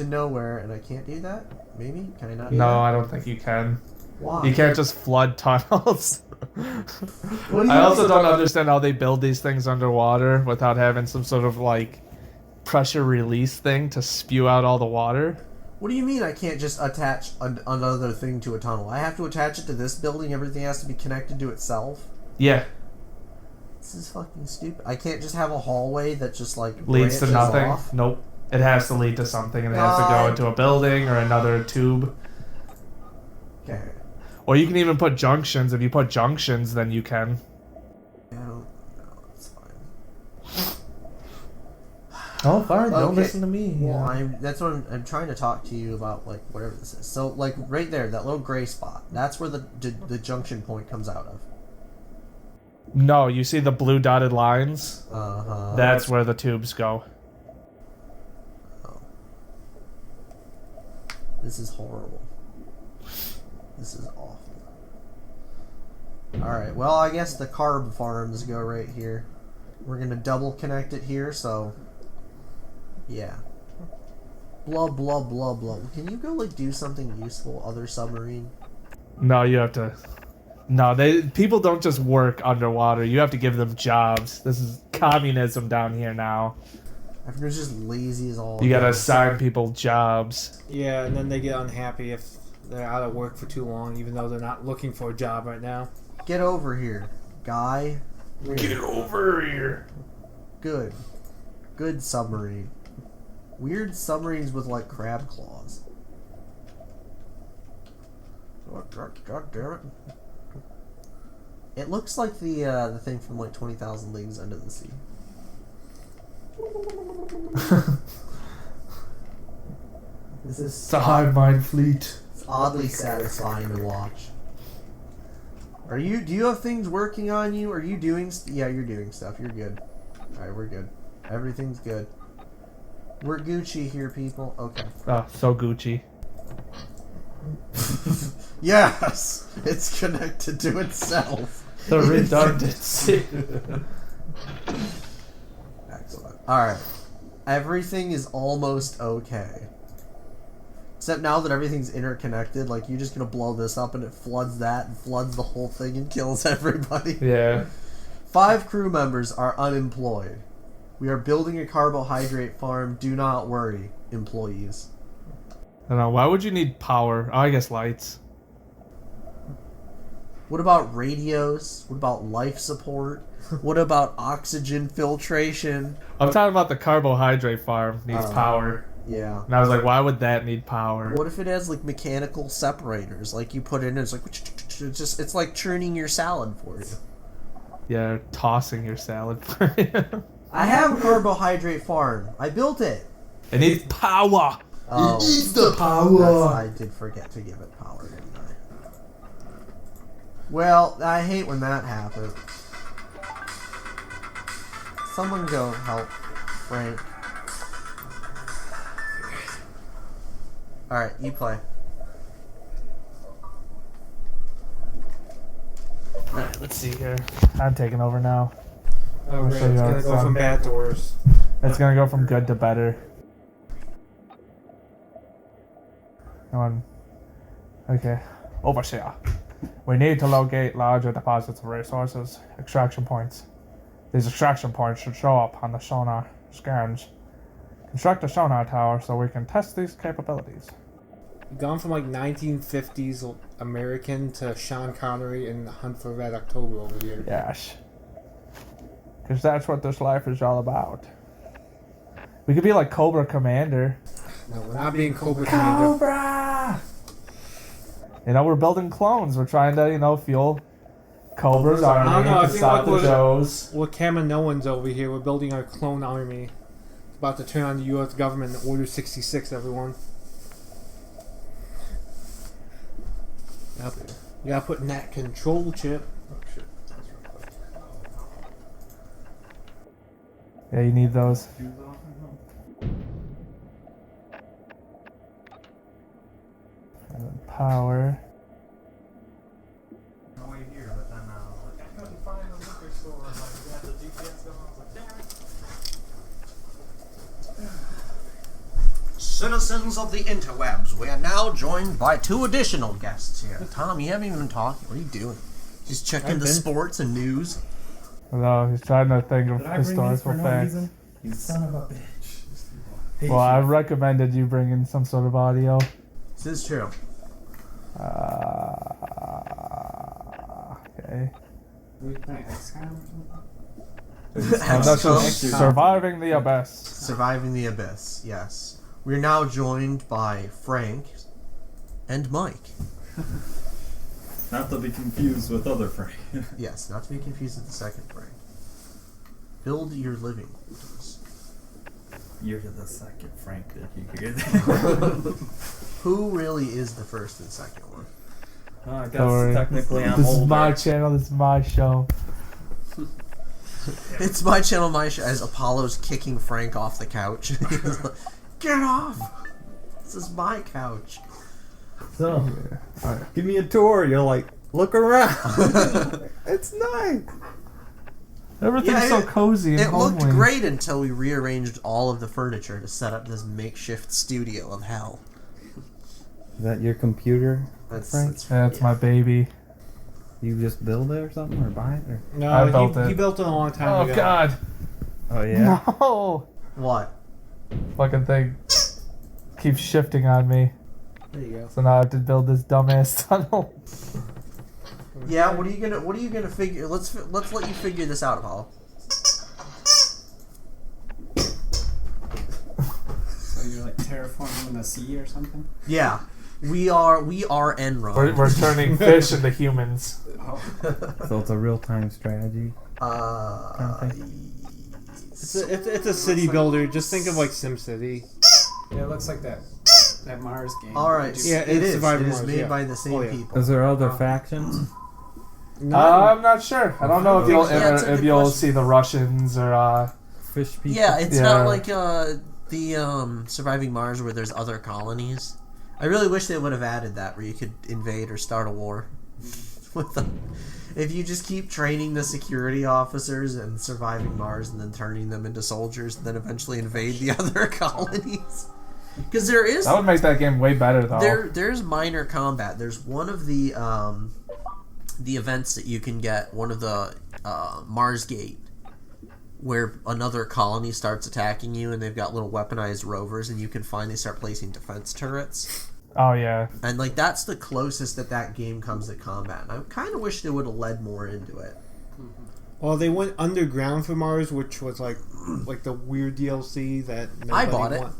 nowhere, and I can't do that? Maybe? Can I not do No, that? I don't think you can. Why? You can't just flood tunnels. I also don't understand how they build these things underwater without having some sort of like pressure release thing to spew out all the water. What do you mean I can't just attach another thing to a tunnel? I have to attach it to this building? Everything has to be connected to itself? Yeah. This is fucking stupid. I can't just have a hallway that just like Leads to branches nothing. off? Nope. It has to lead to something, and it has to go into a building or another tube. Okay. Or you can even put junctions. If you put junctions, then you can. No, it's fine. Oh, fine. Don't Okay. listen to me. Well, that's what I'm trying to talk to you about, like, whatever this is. So, like, right there, that little gray spot, that's where the junction point comes out of. No, you see the blue dotted lines? Uh-huh. That's where the tubes go. Oh. This is horrible. This is awful. Alright, well, I guess the carb farms go right here. We're going to double connect it here, so... Yeah. Blah, blah, blah, blah. Can you go, like, do something useful, other submarine? No, you have to... No, people don't just work underwater. You have to give them jobs. This is communism down here now. Everyone's just lazy as all. You gotta assign people jobs. Yeah, and then they get unhappy if they're out of work for too long, even though they're not looking for a job right now. Get over here, guy. Get over here. Good. Good submarine. Weird submarines with, like, crab claws. God damn it. It looks like the thing from, like, 20,000 Leagues Under the Sea. This is It's a hive mind fleet. It's oddly satisfying to watch. Do you have things working on you? Are you doing yeah, you're doing stuff. You're good. Alright, we're good. Everything's good. We're Gucci here, people. Okay. Oh, so Gucci. Yes! It's connected to itself. The redundancy. Excellent. Alright. Everything is almost okay. Except now that everything's interconnected, like, you're just gonna blow this up and it floods that and floods the whole thing and kills everybody. Yeah. 5 crew members are unemployed. We are building a carbohydrate farm. Do not worry, employees. I don't know. Why would you need power? Oh, I guess lights. What about radios? What about life support? What about oxygen filtration? I'm talking about the carbohydrate farm needs power. Yeah. And I was like, why would that need power? What if it has, like, mechanical separators? Like, you put it in, it's like, it's like churning your salad for you. Yeah, tossing your salad for you. I have a carbohydrate farm. I built it. It needs power. Oh, It needs the power. I did forget to give it power, didn't I? Well, I hate when that happens. Someone go help Frank. Alright, you play. Alright, let's see here. I'm taking over now. Oh, right. show you It's how gonna it's go done. from bad to worse. It's gonna go from good to better. Come on. Okay. Overseer. We need to locate larger deposits of resources, extraction points. These extraction points should show up on the sonar scans. Construct a sonar tower so we can test these capabilities. Gone from like 1950s American to Sean Connery in The Hunt for Red October over here. Yes. Because that's what this life is all about. We could be like Cobra Commander. No, we're not being Cobra Commander. Cobra! You know, we're building clones. We're trying to, fuel Cobra's army I don't know, I to think stop like the shows. We're Kaminoans over here. We're building our clone army. About to turn on the U.S. government in Order 66, everyone. Yep. You gotta put in that control chip. Oh shit. That's real quick. Yeah, you need those. And then power. No way here, but then I was like, I couldn't find the liquor store. Like, we had the GPS going. I was like, damn it. Citizens of the interwebs, we are now joined by 2 additional guests here. Tom, you haven't even been talking. What are you doing? Just checking the sports and news? No, he's trying to think of Did I bring these for historical no facts. reason? You son of a bitch. Well, I recommended you bring in some sort of audio. This is true. Okay. We playing XCOM or something? I'm not sure. Surviving the Abyss. Surviving the Abyss, yes. We're now joined by Frank and Mike. Not to be confused with other Frank. Yes, not to be confused with the second Frank. Build your living quarters. You're the second Frank, did you hear that? Who really is the first and second one? I guess Sorry. technically I'm This older. is my channel. This is my show. It's my channel, my show, as Apollo's kicking Frank off the couch. He's like, get off! This is my couch. So, Alright. give me a tour. You're like, look around. It's nice. Everything's Yeah, so cozy and It looked homely. great until we rearranged all of the furniture to set up this makeshift studio of hell. Is that your computer? That's yeah. my baby. You just build it or something, or buy it? Or? No, I built he it. built it a long time Oh ago. God! Oh yeah. No! What? Fucking thing keeps shifting on me, There you go. so now I have to build this dumbass tunnel. Yeah, what are you gonna figure? Let's let you figure this out, Apollo. So you're like terraforming the sea or something? Yeah, we are Enron. We're turning fish into humans. Oh. So it's a real-time strategy. It's a city builder. Just think of like SimCity. Yeah, it looks like that Mars game. All right, Yeah, it it's is. Surviving It is Mars, made yeah. by the same Oh, yeah. people. Is there other factions? I'm not sure. I don't know if you'll Yeah, it's a if good you'll question. see the Russians or Fish people? Yeah, it's Yeah. not like the Surviving Mars where there's other colonies. I really wish they would have added that where you could invade or start a war with them. If you just keep training the security officers and Surviving Mars and then turning them into soldiers and then eventually invade the other colonies. Because there is that would make that game way better though. there's minor combat. There's one of the events that you can get, one of the Mars Gate, where another colony starts attacking you and they've got little weaponized rovers and you can finally start placing defense turrets. Oh yeah. And like that's the closest that game comes to combat. And I kind of wish they would have led more into it. Well, they went underground for Mars, which was like the weird DLC that I nobody bought it.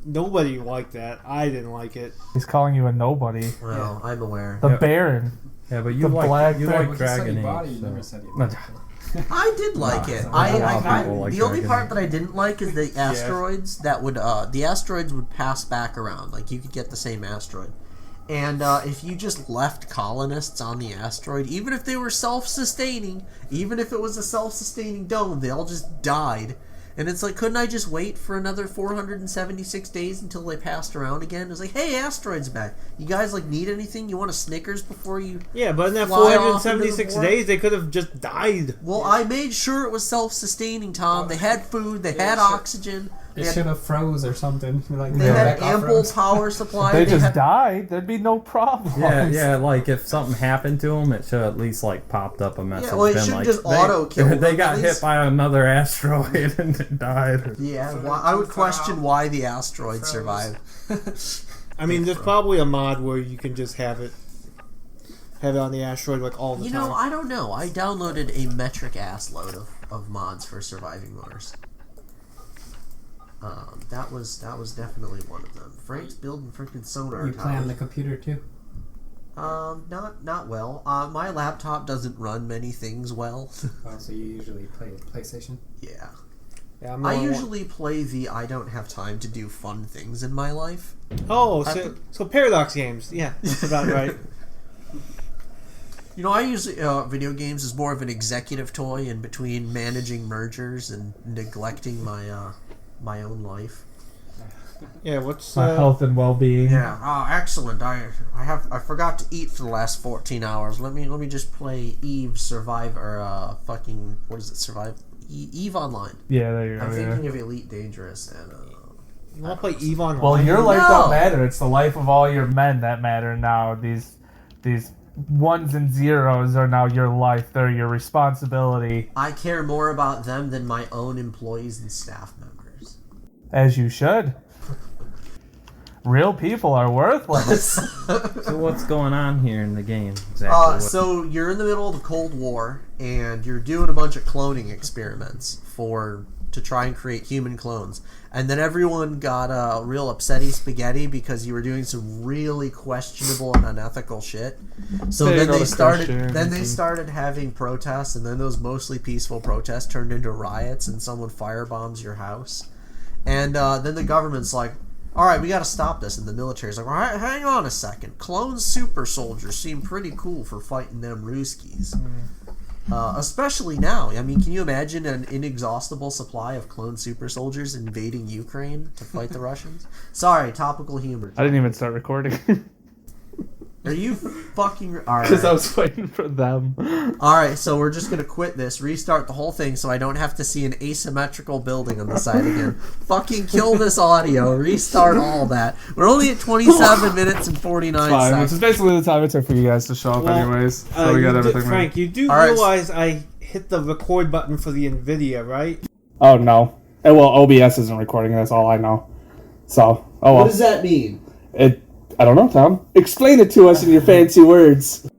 Nobody liked that. I didn't like it. He's calling you a nobody. Well, I'm aware. The Yeah. Baron. Yeah, but The you black like thing. Well, Dragon you Age. bought it, you so- never said you No. liked it. I did like it. A lot of people like The only Dragon part Age. that I didn't like is the asteroids that would the asteroids would pass back around. Like you could get the same asteroid. And if you just left colonists on the asteroid, even if they were self-sustaining, even if it was a self-sustaining dome, they all just died. And it's like, couldn't I just wait for another 476 days until they passed around again? It's like, hey, asteroid's back. You guys like need anything? You want a Snickers before you? Yeah, but in that Fly off into the 476 war? days, they could have just died. Well, I made sure it was self-sustaining, Tom. They had food, they had oxygen, they It had, should have froze or something. Like they Yeah. had back off ample roads. power supply. They just had, died. There'd be no problem. Yeah, like if something happened to them, it should at least like popped up a message. well, it been shouldn't like, just auto-kill them, They got at hit least. by another asteroid and they died. Yeah, I would question why the asteroid survived. I mean, there's probably a mod where you can just have it on the asteroid like all the You time. know, I don't know. I downloaded a metric ass load of mods for Surviving Mars. That was definitely one of them. Frank's building freaking sonar You play on the towers. computer too? Not well. My laptop doesn't run many things well. Oh, so you usually play PlayStation? Yeah. Yeah, I'm I the only usually play the I don't have time to do fun things in my life. one. Oh, so Paradox games. Yeah, that's about right. You know, I use video games as more of an executive toy in between managing mergers and neglecting my own life. Yeah, what's My health and well-being. Yeah. Oh, excellent. I forgot to eat for the last 14 hours. Let me just play Eve Survive or fucking what is it? Survive Eve Online. Yeah, there you go. I'm Yeah. thinking of Elite Dangerous and You want to play Eve Online? Well, your life No. don't matter. It's the life of all your men that matter now. These ones and zeros are now your life. They're your responsibility. I care more about them than my own employees and staff members. As you should. Real people are worthless. So what's going on here in the game exactly? So you're in the middle of the Cold War, and you're doing a bunch of cloning experiments to try and create human clones. And then everyone got real upsetty spaghetti because you were doing some really questionable and unethical shit. So They then go they to started. Christians Then they and- started having protests, and then those mostly peaceful protests turned into riots, and someone firebombs your house. And then the government's like, all right, we got to stop this. And the military's like, all right, hang on a second. Clone super soldiers seem pretty cool for fighting them Ruskies. Especially now. I mean, can you imagine an inexhaustible supply of clone super soldiers invading Ukraine to fight the Russians? Sorry, topical humor. I didn't even start recording Are you fucking... All because I right. was waiting for them. All right, so we're just going to quit this, restart the whole thing so I don't have to see an asymmetrical building on the side again. Fucking kill this audio, restart all that. We're only at 27 minutes and 49 Fine, which is seconds. basically the time it took for you guys to show up, Well, anyways. So we got everything. Frank, you do All right. realize I hit the record button for the NVIDIA, right? Oh no! Well, OBS isn't recording. That's all I know. So, oh well. What does that mean? I don't know, Tom. Explain it to us in your fancy words.